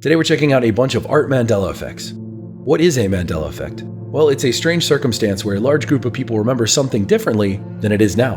Today we're checking out a bunch of Art Mandela Effects. What is a Mandela Effect? Well, it's a strange circumstance where a large group of people remember something differently than it is now.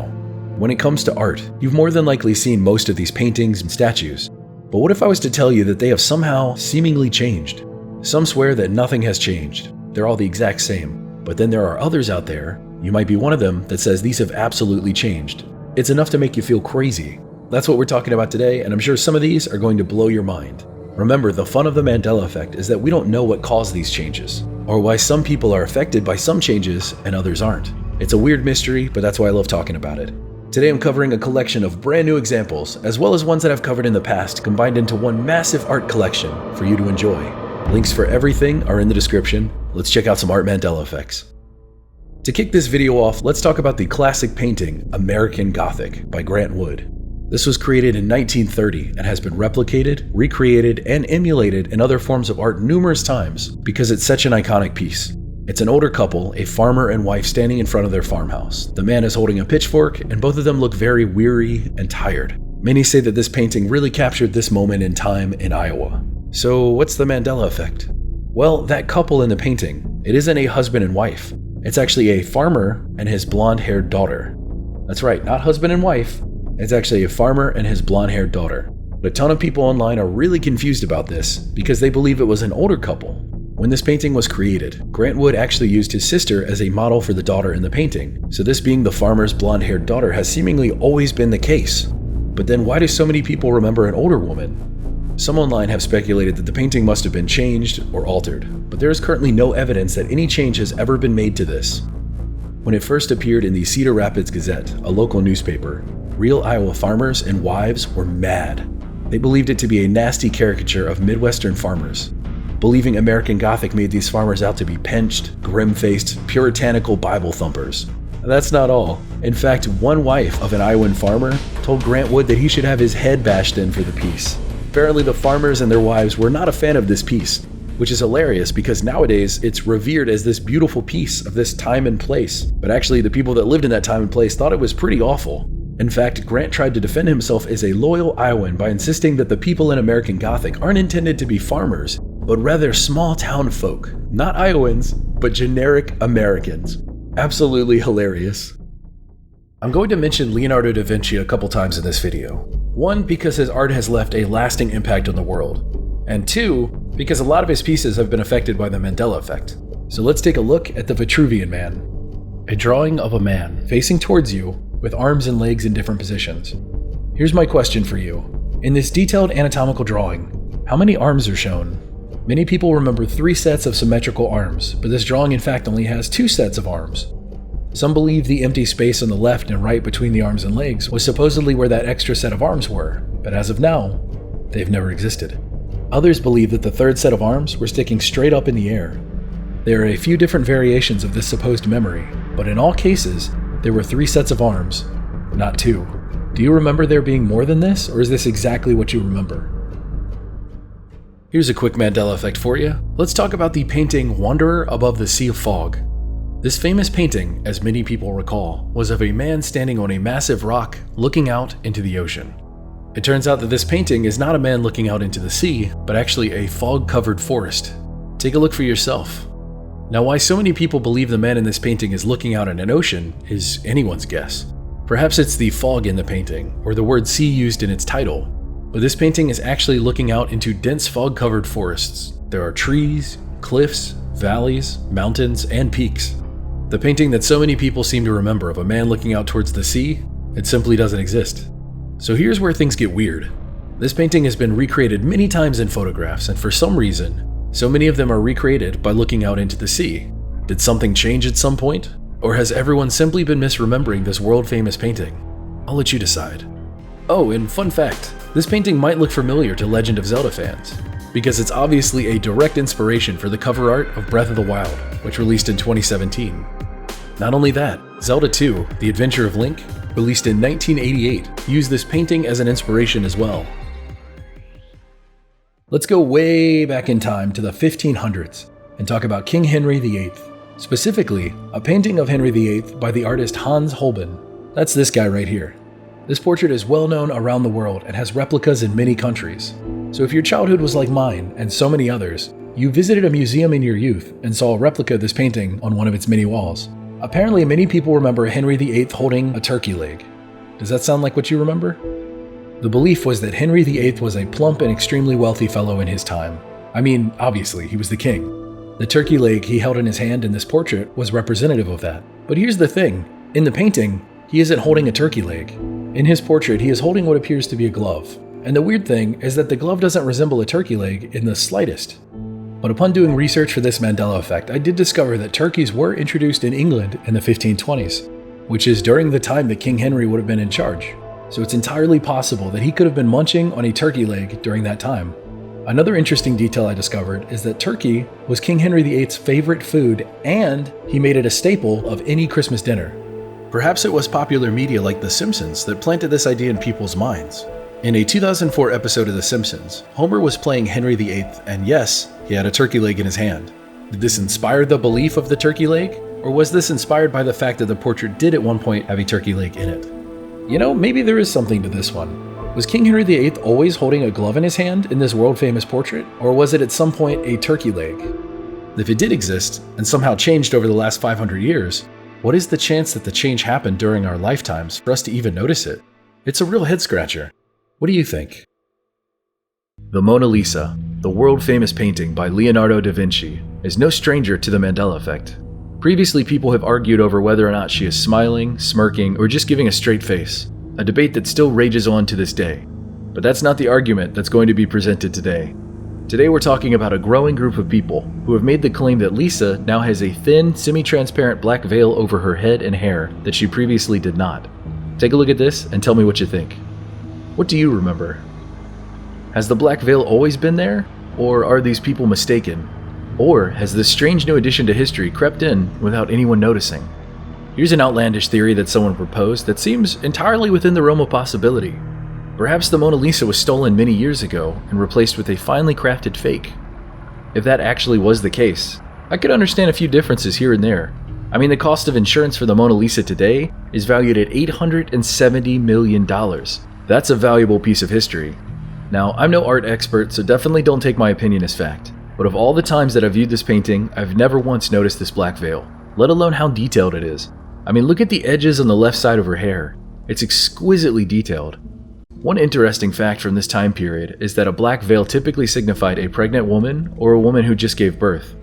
When it comes to art, you've more than likely seen most of these paintings and statues. But what if I was to tell you that they have somehow seemingly changed? Some swear that nothing has changed. They're all the exact same. But then there are others out there, you might be one of them, that says these have absolutely changed. It's enough to make you feel crazy. That's what we're talking about today, and I'm sure some of these are going to blow your mind. Remember, the fun of the Mandela Effect is that we don't know what caused these changes, or why some people are affected by some changes and others aren't. It's a weird mystery, but that's why I love talking about it. Today I'm covering a collection of brand new examples, as well as ones that I've covered in the past, combined into one massive art collection for you to enjoy. Links for everything are in the description. Let's check out some Art Mandela Effects. To kick this video off, let's talk about the classic painting, American Gothic, by Grant Wood. This was created in 1930 and has been replicated, recreated, and emulated in other forms of art numerous times because it's such an iconic piece. It's an older couple, a farmer and wife, standing in front of their farmhouse. The man is holding a pitchfork, and both of them look very weary and tired. Many say that this painting really captured this moment in time in Iowa. So what's the Mandela Effect? Well, that couple in the painting, it isn't a husband and wife. It's actually a farmer and his blonde-haired daughter. That's right, not husband and wife. It's actually a farmer and his blonde-haired daughter. But a ton of people online are really confused about this because they believe it was an older couple. When this painting was created, Grant Wood actually used his sister as a model for the daughter in the painting, so this being the farmer's blonde-haired daughter has seemingly always been the case. But then why do so many people remember an older woman? Some online have speculated that the painting must have been changed or altered, but there is currently no evidence that any change has ever been made to this. When it first appeared in the Cedar Rapids Gazette, a local newspaper, real Iowa farmers and wives were mad. They believed it to be a nasty caricature of Midwestern farmers, believing American Gothic made these farmers out to be pinched, grim-faced, puritanical Bible thumpers. That's not all. In fact, one wife of an Iowan farmer told Grant Wood that he should have his head bashed in for the piece. Apparently the farmers and their wives were not a fan of this piece, which is hilarious because nowadays it's revered as this beautiful piece of this time and place. But actually the people that lived in that time and place thought it was pretty awful. In fact, Grant tried to defend himself as a loyal Iowan by insisting that the people in American Gothic aren't intended to be farmers, but rather small-town folk. Not Iowans, but generic Americans. Absolutely hilarious. I'm going to mention Leonardo da Vinci a couple times in this video. One, because his art has left a lasting impact on the world. And two, because a lot of his pieces have been affected by the Mandela Effect. So let's take a look at the Vitruvian Man. A drawing of a man facing towards you with arms and legs in different positions. Here's my question for you. In this detailed anatomical drawing, how many arms are shown? Many people remember 3 sets of symmetrical arms, but this drawing in fact only has 2 sets of arms. Some believe the empty space on the left and right between the arms and legs was supposedly where that extra set of arms were, but as of now, they've never existed. Others believe that the 3rd set of arms were sticking straight up in the air. There are a few different variations of this supposed memory, but in all cases, there were 3 sets of arms, not 2. Do you remember there being more than this, or is this exactly what you remember? Here's a quick Mandela Effect for you. Let's talk about the painting Wanderer Above the Sea of Fog. This famous painting, as many people recall, was of a man standing on a massive rock looking out into the ocean. It turns out that this painting is not a man looking out into the sea, but actually a fog-covered forest. Take a look for yourself. Now, why so many people believe the man in this painting is looking out at an ocean is anyone's guess. Perhaps it's the fog in the painting, or the word sea used in its title, but this painting is actually looking out into dense fog-covered forests. There are trees, cliffs, valleys, mountains, and peaks. The painting that so many people seem to remember of a man looking out towards the sea, it simply doesn't exist. So here's where things get weird. This painting has been recreated many times in photographs, and for some reason, so many of them are recreated by looking out into the sea. Did something change at some point? Or has everyone simply been misremembering this world-famous painting? I'll let you decide. Oh, and fun fact, this painting might look familiar to Legend of Zelda fans, because it's obviously a direct inspiration for the cover art of Breath of the Wild, which released in 2017. Not only that, Zelda 2, The Adventure of Link, released in 1988, used this painting as an inspiration as well. Let's go way back in time to the 1500s and talk about King Henry VIII. Specifically, a painting of Henry VIII by the artist Hans Holbein. That's this guy right here. This portrait is well known around the world and has replicas in many countries. So if your childhood was like mine and so many others, you visited a museum in your youth and saw a replica of this painting on one of its many walls. Apparently, many people remember Henry VIII holding a turkey leg. Does that sound like what you remember? The belief was that Henry VIII was a plump and extremely wealthy fellow in his time. I mean, obviously, he was the king. The turkey leg he held in his hand in this portrait was representative of that. But here's the thing. In the painting, he isn't holding a turkey leg. In his portrait, he is holding what appears to be a glove. And the weird thing is that the glove doesn't resemble a turkey leg in the slightest. But upon doing research for this Mandela effect, I did discover that turkeys were introduced in England in the 1520s, which is during the time that King Henry would have been in charge. So it's entirely possible that he could have been munching on a turkey leg during that time. Another interesting detail I discovered is that turkey was King Henry VIII's favorite food, and he made it a staple of any Christmas dinner. Perhaps it was popular media like The Simpsons that planted this idea in people's minds. In a 2004 episode of The Simpsons, Homer was playing Henry VIII, and yes, he had a turkey leg in his hand. Did this inspire the belief of the turkey leg? Or was this inspired by the fact that the portrait did at one point have a turkey leg in it? You know, maybe there is something to this one. Was King Henry VIII always holding a glove in his hand in this world-famous portrait? Or was it at some point a turkey leg? If it did exist, and somehow changed over the last 500 years, what is the chance that the change happened during our lifetimes for us to even notice it? It's a real head-scratcher. What do you think? The Mona Lisa, the world-famous painting by Leonardo da Vinci, is no stranger to the Mandela effect. Previously, people have argued over whether or not she is smiling, smirking, or just giving a straight face, a debate that still rages on to this day. But that's not the argument that's going to be presented today. Today we're talking about a growing group of people who have made the claim that Lisa now has a thin, semi-transparent black veil over her head and hair that she previously did not. Take a look at this and tell me what you think. What do you remember? Has the black veil always been there? Or are these people mistaken? Or has this strange new addition to history crept in without anyone noticing? Here's an outlandish theory that someone proposed that seems entirely within the realm of possibility. Perhaps the Mona Lisa was stolen many years ago and replaced with a finely crafted fake. If that actually was the case, I could understand a few differences here and there. I mean, the cost of insurance for the Mona Lisa today is valued at $870 million. That's a valuable piece of history. Now, I'm no art expert, so definitely don't take my opinion as fact. But of all the times that I've viewed this painting, I've never once noticed this black veil, let alone how detailed it is. I mean, look at the edges on the left side of her hair. It's exquisitely detailed. One interesting fact from this time period is that a black veil typically signified a pregnant woman or a woman who just gave birth.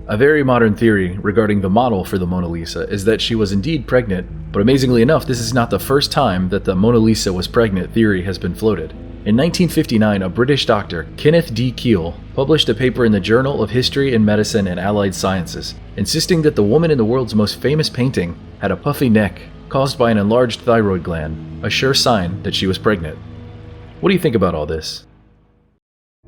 A very modern theory regarding the model for the Mona Lisa is that she was indeed pregnant, but amazingly enough, this is not the first time that the Mona Lisa was pregnant theory has been floated. In 1959, a British doctor, Kenneth D. Keel, published a paper in the Journal of History and Medicine and Allied Sciences, insisting that the woman in the world's most famous painting had a puffy neck caused by an enlarged thyroid gland, a sure sign that she was pregnant. What do you think about all this?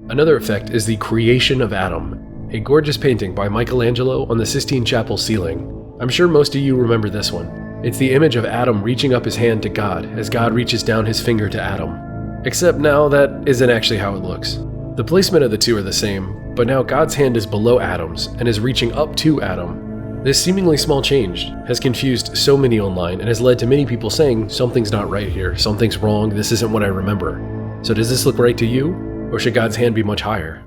Another effect is the creation of Adam, a gorgeous painting by Michelangelo on the Sistine Chapel ceiling. I'm sure most of you remember this one. It's the image of Adam reaching up his hand to God as God reaches down his finger to Adam. Except now that isn't actually how it looks. The placement of the two are the same, but now God's hand is below Adam's and is reaching up to Adam. This seemingly small change has confused so many online and has led to many people saying something's not right here, something's wrong, this isn't what I remember. So does this look right to you, or should God's hand be much higher?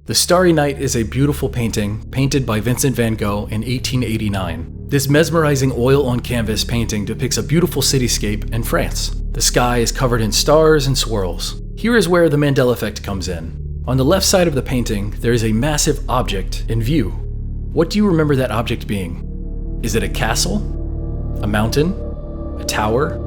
The Starry Night is a beautiful painting painted by Vincent van Gogh in 1889. This mesmerizing oil-on-canvas painting depicts a beautiful cityscape in France. The sky is covered in stars and swirls. Here is where the Mandela effect comes in. On the left side of the painting, there is a massive object in view. What do you remember that object being? Is it a castle? A mountain? A tower?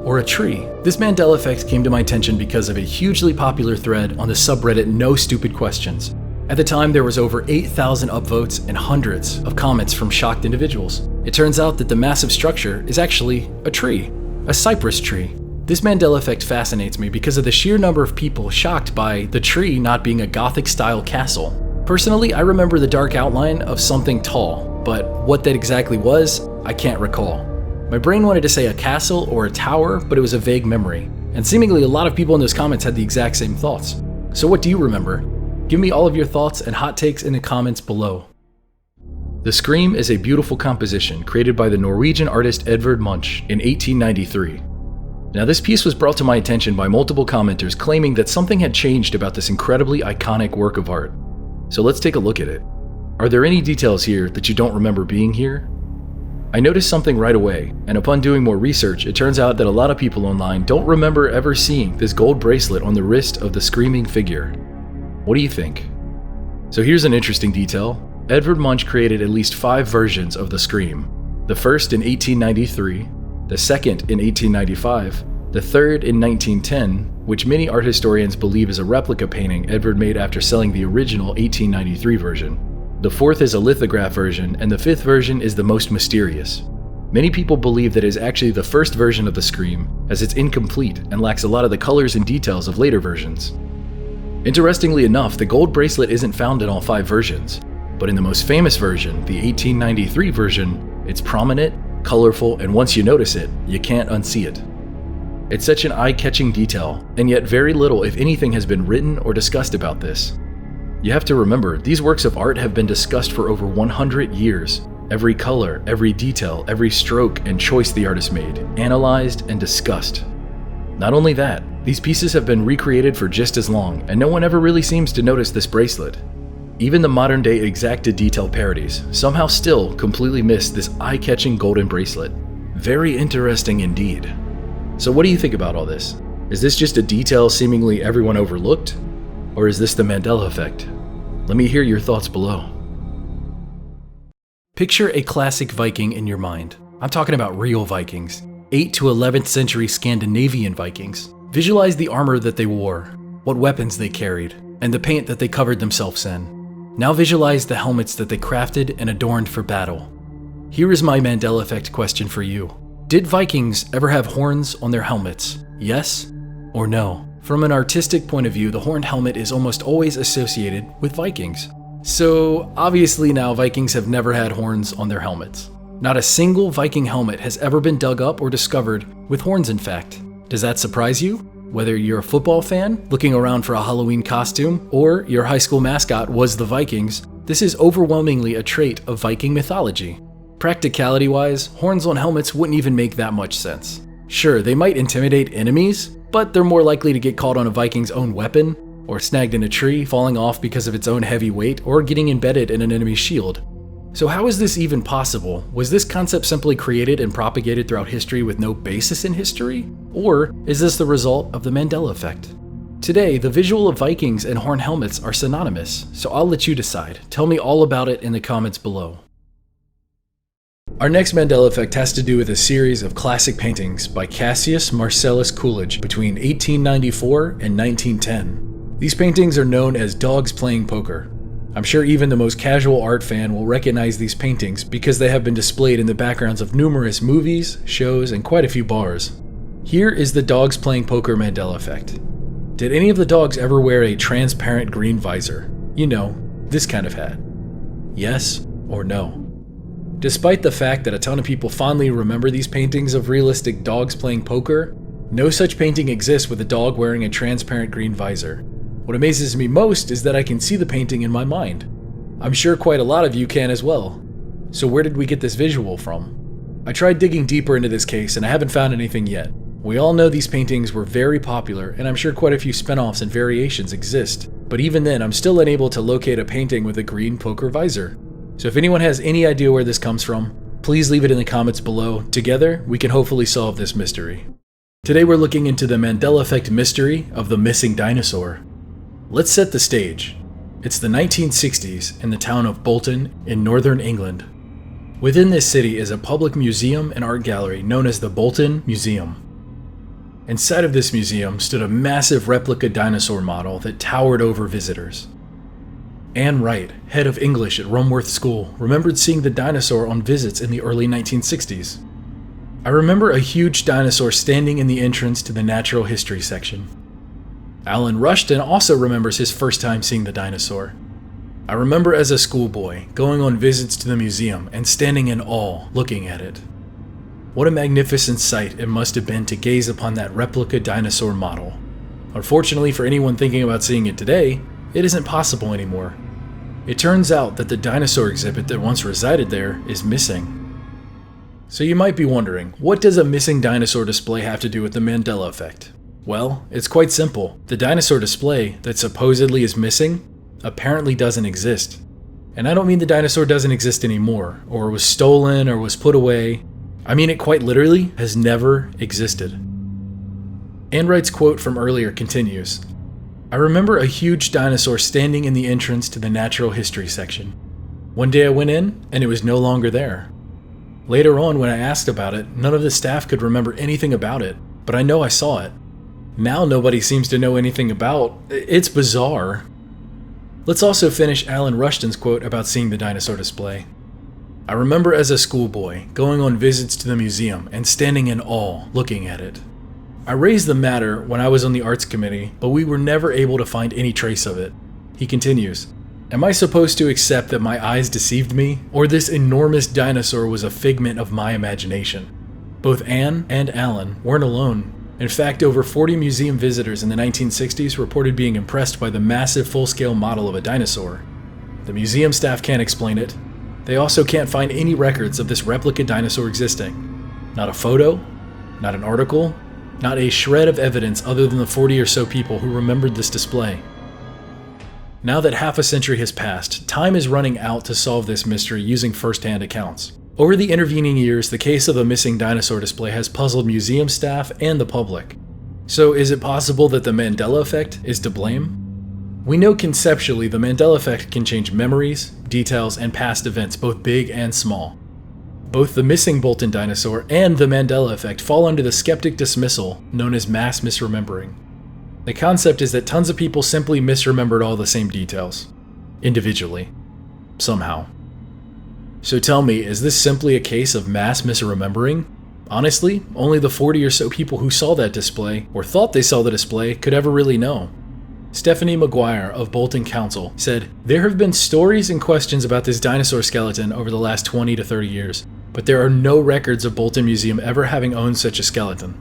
Or a tree? This Mandela effect came to my attention because of a hugely popular thread on the subreddit No Stupid Questions. At the time, there was over 8,000 upvotes and hundreds of comments from shocked individuals. It turns out that the massive structure is actually a tree, a cypress tree. This Mandela effect fascinates me because of the sheer number of people shocked by the tree not being a Gothic-style castle. Personally, I remember the dark outline of something tall, but what that exactly was, I can't recall. My brain wanted to say a castle or a tower, but it was a vague memory. And seemingly a lot of people in those comments had the exact same thoughts. So what do you remember? Give me all of your thoughts and hot takes in the comments below. The Scream is a beautiful composition created by the Norwegian artist Edvard Munch in 1893. Now, this piece was brought to my attention by multiple commenters claiming that something had changed about this incredibly iconic work of art. So let's take a look at it. Are there any details here that you don't remember being here? I noticed something right away, and upon doing more research, it turns out that a lot of people online don't remember ever seeing this gold bracelet on the wrist of the screaming figure. What do you think? So here's an interesting detail. Edvard Munch created at least 5 versions of the Scream. The first in 1893, the second in 1895, the third in 1910, which many art historians believe is a replica painting Edvard made after selling the original 1893 version. The fourth is a lithograph version, and the fifth version is the most mysterious. Many people believe that it is actually the first version of the Scream, as it's incomplete and lacks a lot of the colors and details of later versions. Interestingly enough, the gold bracelet isn't found in all 5 versions, but in the most famous version, the 1893 version, it's prominent, colorful, and once you notice it, you can't unsee it. It's such an eye-catching detail, and yet very little, if anything, has been written or discussed about this. You have to remember, these works of art have been discussed for over 100 years. Every color, every detail, every stroke and choice the artist made, analyzed and discussed. Not only that, these pieces have been recreated for just as long, and no one ever really seems to notice this bracelet. Even the modern-day exacted detail parodies somehow still completely miss this eye-catching golden bracelet. Very interesting indeed. So what do you think about all this? Is this just a detail seemingly everyone overlooked? Or is this the Mandela effect? Let me hear your thoughts below. Picture a classic Viking in your mind. I'm talking about real Vikings, 8th to 11th century Scandinavian Vikings. Visualize the armor that they wore, what weapons they carried, and the paint that they covered themselves in. Now visualize the helmets that they crafted and adorned for battle. Here is my Mandela effect question for you. Did Vikings ever have horns on their helmets? Yes or no? From an artistic point of view, the horned helmet is almost always associated with Vikings. So obviously now Vikings have never had horns on their helmets. Not a single Viking helmet has ever been dug up or discovered with horns, in fact. Does that surprise you? Whether you're a football fan looking around for a Halloween costume or your high school mascot was the Vikings, this is overwhelmingly a trait of Viking mythology. Practicality-wise, horns on helmets wouldn't even make that much sense. Sure, they might intimidate enemies, but they're more likely to get caught on a Viking's own weapon, or snagged in a tree, falling off because of its own heavy weight, or getting embedded in an enemy's shield. So how is this even possible? Was this concept simply created and propagated throughout history with no basis in history? Or is this the result of the Mandela effect? Today, the visual of Vikings and horn helmets are synonymous, so I'll let you decide. Tell me all about it in the comments below. Our next Mandela effect has to do with a series of classic paintings by Cassius Marcellus Coolidge between 1894 and 1910. These paintings are known as dogs playing poker. I'm sure even the most casual art fan will recognize these paintings because they have been displayed in the backgrounds of numerous movies, shows, and quite a few bars. Here is the dogs playing poker Mandela effect. Did any of the dogs ever wear a transparent green visor? You know, this kind of hat. Yes or no? Despite the fact that a ton of people fondly remember these paintings of realistic dogs playing poker, no such painting exists with a dog wearing a transparent green visor. What amazes me most is that I can see the painting in my mind. I'm sure quite a lot of you can as well. So where did we get this visual from? I tried digging deeper into this case and I haven't found anything yet. We all know these paintings were very popular and I'm sure quite a few spin-offs and variations exist, but even then I'm still unable to locate a painting with a green poker visor. So if anyone has any idea where this comes from, please leave it in the comments below. Together, we can hopefully solve this mystery. Today we're looking into the Mandela effect mystery of the missing dinosaur. Let's set the stage. It's the 1960s in the town of Bolton in northern England. Within this city is a public museum and art gallery known as the Bolton Museum. Inside of this museum stood a massive replica dinosaur model that towered over visitors. Anne Wright, head of English at Rumworth School, remembered seeing the dinosaur on visits in the early 1960s. I remember a huge dinosaur standing in the entrance to the natural history section. Alan Rushton also remembers his first time seeing the dinosaur. I remember as a schoolboy going on visits to the museum and standing in awe looking at it. What a magnificent sight it must have been to gaze upon that replica dinosaur model. Unfortunately for anyone thinking about seeing it today, it isn't possible anymore. It turns out that the dinosaur exhibit that once resided there is missing. So you might be wondering, what does a missing dinosaur display have to do with the Mandela effect? Well, it's quite simple. The dinosaur display that supposedly is missing apparently doesn't exist. And I don't mean the dinosaur doesn't exist anymore, or was stolen, or was put away. I mean it quite literally has never existed. Anne Wright's quote from earlier continues, "I remember a huge dinosaur standing in the entrance to the natural history section. One day I went in, and it was no longer there. Later on, when I asked about it, none of the staff could remember anything about it, but I know I saw it. Now nobody seems to know anything about. It's bizarre." Let's also finish Alan Rushton's quote about seeing the dinosaur display. "I remember as a schoolboy going on visits to the museum and standing in awe looking at it. I raised the matter when I was on the arts committee, but we were never able to find any trace of it." He continues, "Am I supposed to accept that my eyes deceived me, or this enormous dinosaur was a figment of my imagination?" Both Anne and Alan weren't alone. In fact, over 40 museum visitors in the 1960s reported being impressed by the massive full-scale model of a dinosaur. The museum staff can't explain it. They also can't find any records of this replica dinosaur existing. Not a photo, not an article, not a shred of evidence other than the 40 or so people who remembered this display. Now that half a century has passed, time is running out to solve this mystery using first-hand accounts. Over the intervening years, the case of a missing dinosaur display has puzzled museum staff and the public. So is it possible that the Mandela effect is to blame? We know conceptually the Mandela effect can change memories, details, and past events, both big and small. Both the missing Bolton dinosaur and the Mandela effect fall under the skeptic dismissal known as mass misremembering. The concept is that tons of people simply misremembered all the same details, individually, somehow. So tell me, is this simply a case of mass misremembering? Honestly, only the 40 or so people who saw that display, or thought they saw the display, could ever really know. Stephanie McGuire of Bolton Council said, "There have been stories and questions about this dinosaur skeleton over the last 20 to 30 years, but there are no records of Bolton Museum ever having owned such a skeleton.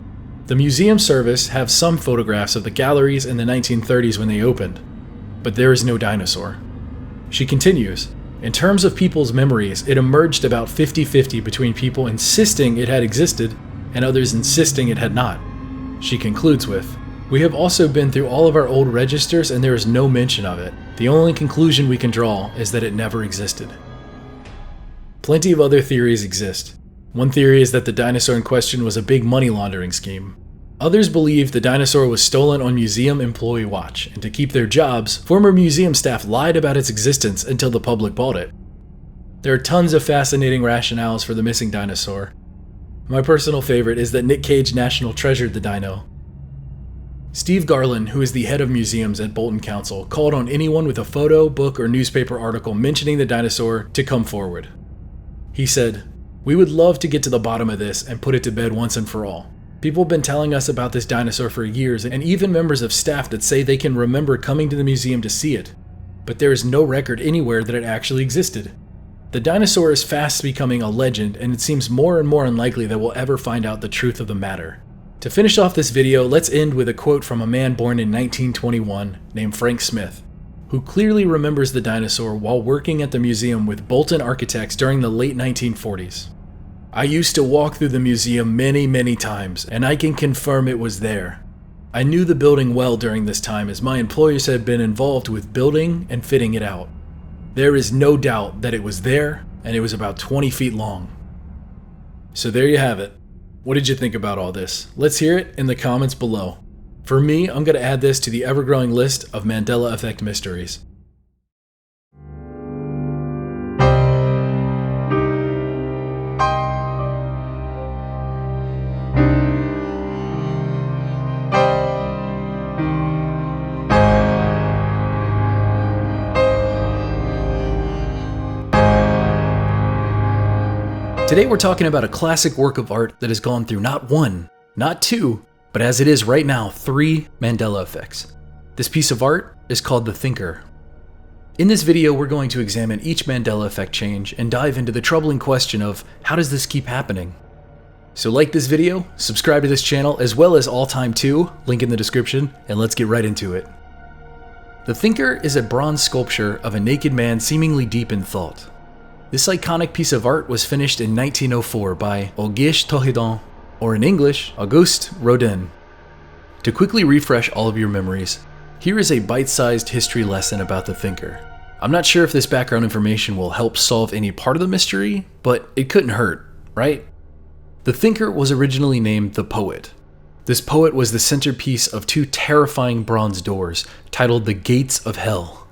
The museum service have some photographs of the galleries in the 1930s when they opened, but there is no dinosaur." She continues, "In terms of people's memories, it emerged about 50-50 between people insisting it had existed and others insisting it had not." She concludes with, "We have also been through all of our old registers and there is no mention of it. The only conclusion we can draw is that it never existed." Plenty of other theories exist. One theory is that the dinosaur in question was a big money laundering scheme. Others believe the dinosaur was stolen on museum employee watch, and to keep their jobs, former museum staff lied about its existence until the public bought it. There are tons of fascinating rationales for the missing dinosaur. My personal favorite is that Nick Cage National treasured the dino. Steve Garland, who is the head of museums at Bolton Council, called on anyone with a photo, book, or newspaper article mentioning the dinosaur to come forward. He said, "We would love to get to the bottom of this and put it to bed once and for all. People have been telling us about this dinosaur for years, and even members of staff that say they can remember coming to the museum to see it. But there is no record anywhere that it actually existed. The dinosaur is fast becoming a legend, and it seems more and more unlikely that we'll ever find out the truth of the matter." To finish off this video, let's end with a quote from a man born in 1921 named Frank Smith, who clearly remembers the dinosaur while working at the museum with Bolton architects during the late 1940s. "I used to walk through the museum many times, and I can confirm it was there. I knew the building well during this time as my employers had been involved with building and fitting it out. There is no doubt that it was there, and it was about 20 feet long." So there you have it. What did you think about all this? Let's hear it in the comments below. For me, I'm going to add this to the ever-growing list of Mandela Effect mysteries. Today we're talking about a classic work of art that has gone through not one, not two, but as it is right now, 3 Mandela effects. This piece of art is called The Thinker. In this video, we're going to examine each Mandela effect change and dive into the troubling question of how does this keep happening? So like this video, subscribe to this channel, as well as All Time 2, link in the description, and let's get right into it. The Thinker is a bronze sculpture of a naked man seemingly deep in thought. This iconic piece of art was finished in 1904 by Auguste Tohédon, or in English, Auguste Rodin. To quickly refresh all of your memories, here is a bite-sized history lesson about the thinker. I'm not sure if this background information will help solve any part of the mystery, but it couldn't hurt, right? The thinker was originally named the Poet. This poet was the centerpiece of two terrifying bronze doors titled the Gates of Hell.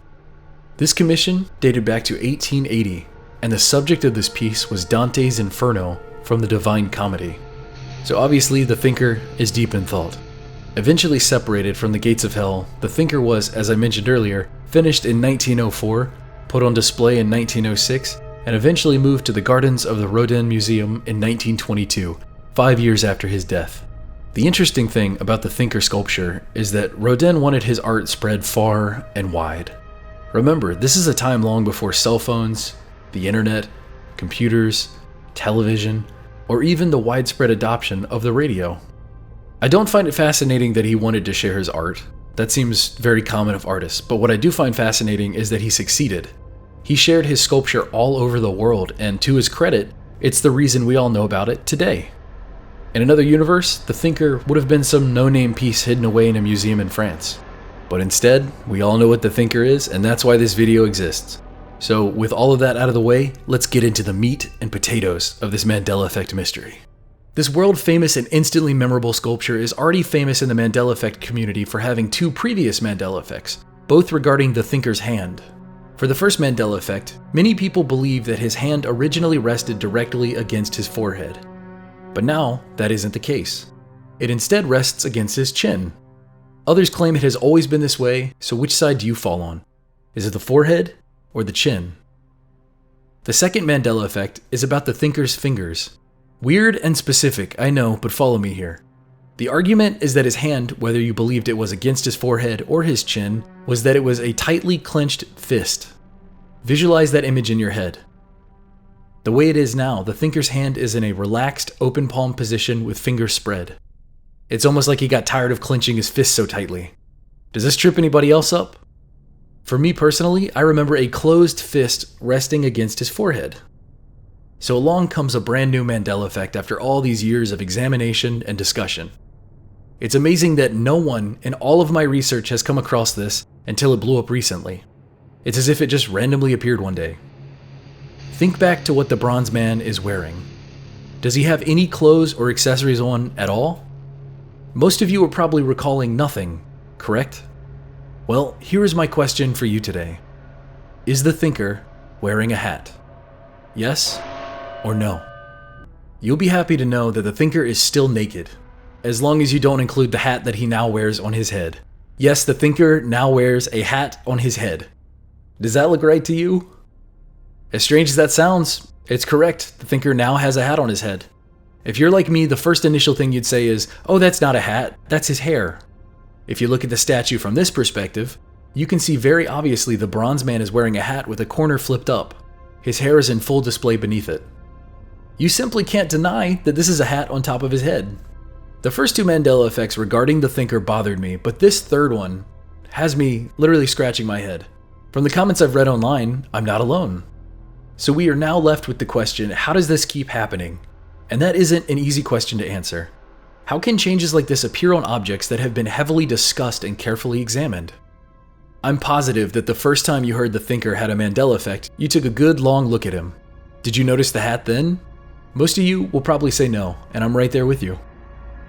This commission dated back to 1880, and the subject of this piece was Dante's Inferno from the Divine Comedy. So obviously the thinker is deep in thought. Eventually separated from the Gates of Hell, the thinker was, as I mentioned earlier, finished in 1904, put on display in 1906, and eventually moved to the gardens of the Rodin Museum in 1922, 5 years after his death. The interesting thing about the thinker sculpture is that Rodin wanted his art spread far and wide. Remember, this is a time long before cell phones, the internet, computers, television, or even the widespread adoption of the radio. I don't find it fascinating that he wanted to share his art. That seems very common of artists, but what I do find fascinating is that he succeeded. He shared his sculpture all over the world, and to his credit, it's the reason we all know about it today. In another universe, the thinker would have been some no-name piece hidden away in a museum in France. But instead, we all know what the thinker is, and that's why this video exists. So with all of that out of the way, let's get into the meat and potatoes of this Mandela Effect mystery. This world-famous and instantly memorable sculpture is already famous in the Mandela Effect community for having two previous Mandela Effects, both regarding the thinker's hand. For the first Mandela Effect, many people believe that his hand originally rested directly against his forehead. But now, that isn't the case. It instead rests against his chin. Others claim it has always been this way, so which side do you fall on? Is it the forehead or the chin? The second Mandela Effect is about the thinker's fingers. Weird and specific, I know, but follow me here. The argument is that his hand, whether you believed it was against his forehead or his chin, was that it was a tightly clenched fist. Visualize that image in your head. The way it is now, the thinker's hand is in a relaxed, open palm position with fingers spread. It's almost like he got tired of clenching his fist so tightly. Does this trip anybody else up? For me personally, I remember a closed fist resting against his forehead. So along comes a brand new Mandela Effect after all these years of examination and discussion. It's amazing that no one in all of my research has come across this until it blew up recently. It's as if it just randomly appeared one day. Think back to what the bronze man is wearing. Does he have any clothes or accessories on at all? Most of you are probably recalling nothing, correct? Well, here is my question for you today. Is the thinker wearing a hat? Yes or no? You'll be happy to know that the thinker is still naked, as long as you don't include the hat that he now wears on his head. Yes, the thinker now wears a hat on his head. Does that look right to you? As strange as that sounds, it's correct. The thinker now has a hat on his head. If you're like me, the first initial thing you'd say is, oh, that's not a hat, that's his hair. If you look at the statue from this perspective, you can see very obviously the bronze man is wearing a hat with a corner flipped up. His hair is in full display beneath it. You simply can't deny that this is a hat on top of his head. The first two Mandela Effects regarding the thinker bothered me, but this third one has me literally scratching my head. From the comments I've read online, I'm not alone. So we are now left with the question, how does this keep happening? And that isn't an easy question to answer. How can changes like this appear on objects that have been heavily discussed and carefully examined? I'm positive that the first time you heard the thinker had a Mandela Effect, you took a good long look at him. Did you notice the hat then? Most of you will probably say no, and I'm right there with you.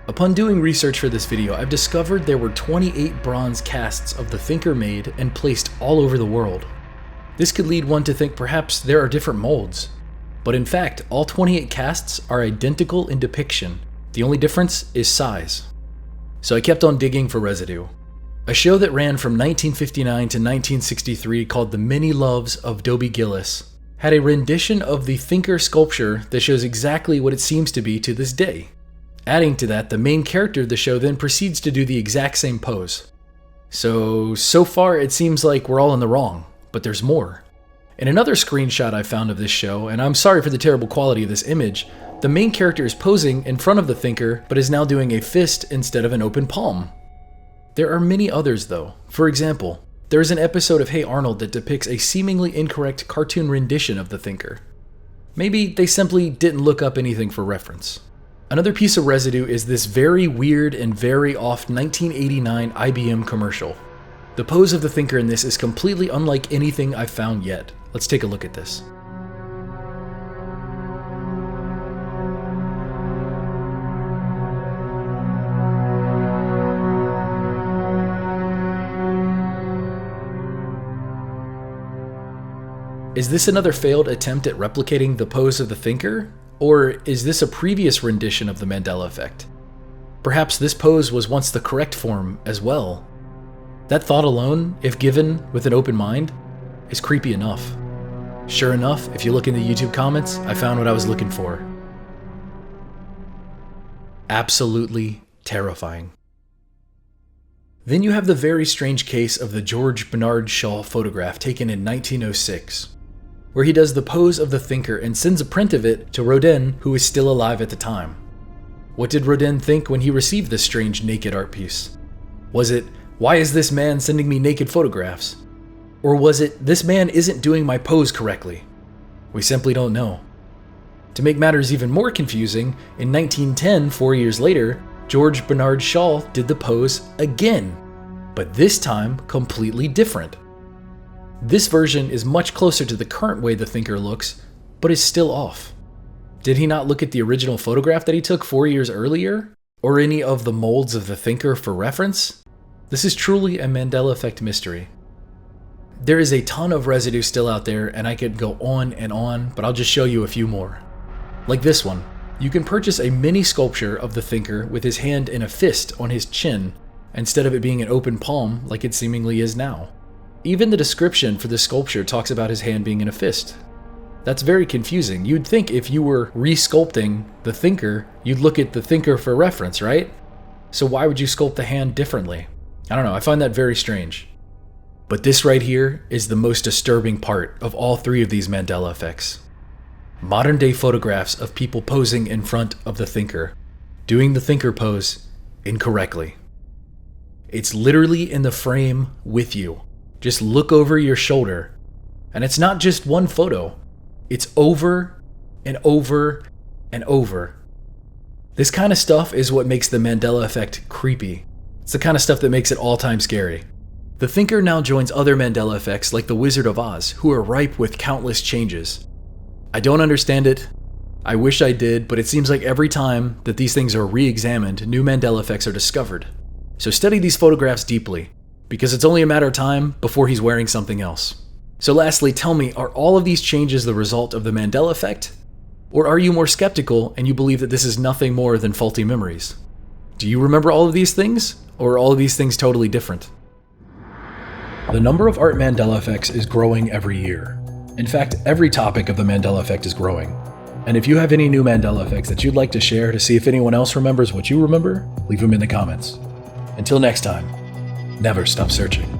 Upon doing research for this video, I've discovered there were 28 bronze casts of the thinker made and placed all over the world. This could lead one to think perhaps there are different molds. But in fact, all 28 casts are identical in depiction. The only difference is size. So I kept on digging for residue. A show that ran from 1959 to 1963 called The Many Loves of Dobie Gillis had a rendition of the thinker sculpture that shows exactly what it seems to be to this day. Adding to that, the main character of the show then proceeds to do the exact same pose. So far it seems like we're all in the wrong, but there's more. In another screenshot I found of this show, and I'm sorry for the terrible quality of this image, the main character is posing in front of the thinker, but is now doing a fist instead of an open palm. There are many others though. For example, there is an episode of Hey Arnold that depicts a seemingly incorrect cartoon rendition of the thinker. Maybe they simply didn't look up anything for reference. Another piece of residue is this very weird and very off 1989 IBM commercial. The pose of the thinker in this is completely unlike anything I've found yet. Let's take a look at this. Is this another failed attempt at replicating the pose of the thinker? Or is this a previous rendition of the Mandela effect? Perhaps this pose was once the correct form as well. That thought alone, if given with an open mind, is creepy enough. Sure enough, if you look in the YouTube comments, I found what I was looking for. Absolutely terrifying. Then you have the very strange case of the George Bernard Shaw photograph taken in 1906. Where he does the pose of the thinker and sends a print of it to Rodin, who is still alive at the time. What did Rodin think when he received this strange naked art piece? Was it, why is this man sending me naked photographs? Or was it, this man isn't doing my pose correctly? We simply don't know. To make matters even more confusing, in 1910, 4 years later, George Bernard Shaw did the pose again, but this time completely different. This version is much closer to the current way the thinker looks, but is still off. Did he not look at the original photograph that he took 4 years earlier? Or any of the molds of the thinker for reference? This is truly a Mandela effect mystery. There is a ton of residue still out there, and I could go on, but I'll just show you a few more. Like this one. You can purchase a mini sculpture of the thinker with his hand in a fist on his chin, instead of it being an open palm like it seemingly is now. Even the description for the sculpture talks about his hand being in a fist. That's very confusing. You'd think if you were re-sculpting the thinker, you'd look at the thinker for reference, right? So why would you sculpt the hand differently? I don't know, I find that very strange. But this right here is the most disturbing part of all three of these Mandela effects. Modern day photographs of people posing in front of the thinker, doing the thinker pose incorrectly. It's literally in the frame with you. Just look over your shoulder. And it's not just one photo. It's over and over and over. This kind of stuff is what makes the Mandela effect creepy. It's the kind of stuff that makes it all-time scary. The thinker now joins other Mandela effects like the Wizard of Oz, who are ripe with countless changes. I don't understand it. I wish I did, but it seems like every time that these things are re-examined, new Mandela effects are discovered. So study these photographs deeply, because it's only a matter of time before he's wearing something else. So lastly, tell me, are all of these changes the result of the Mandela effect? Or are you more skeptical and you believe that this is nothing more than faulty memories? Do you remember all of these things? Or are all of these things totally different? The number of Art Mandela effects is growing every year. In fact, every topic of the Mandela effect is growing. And if you have any new Mandela effects that you'd like to share to see if anyone else remembers what you remember, leave them in the comments. Until next time, never stop searching.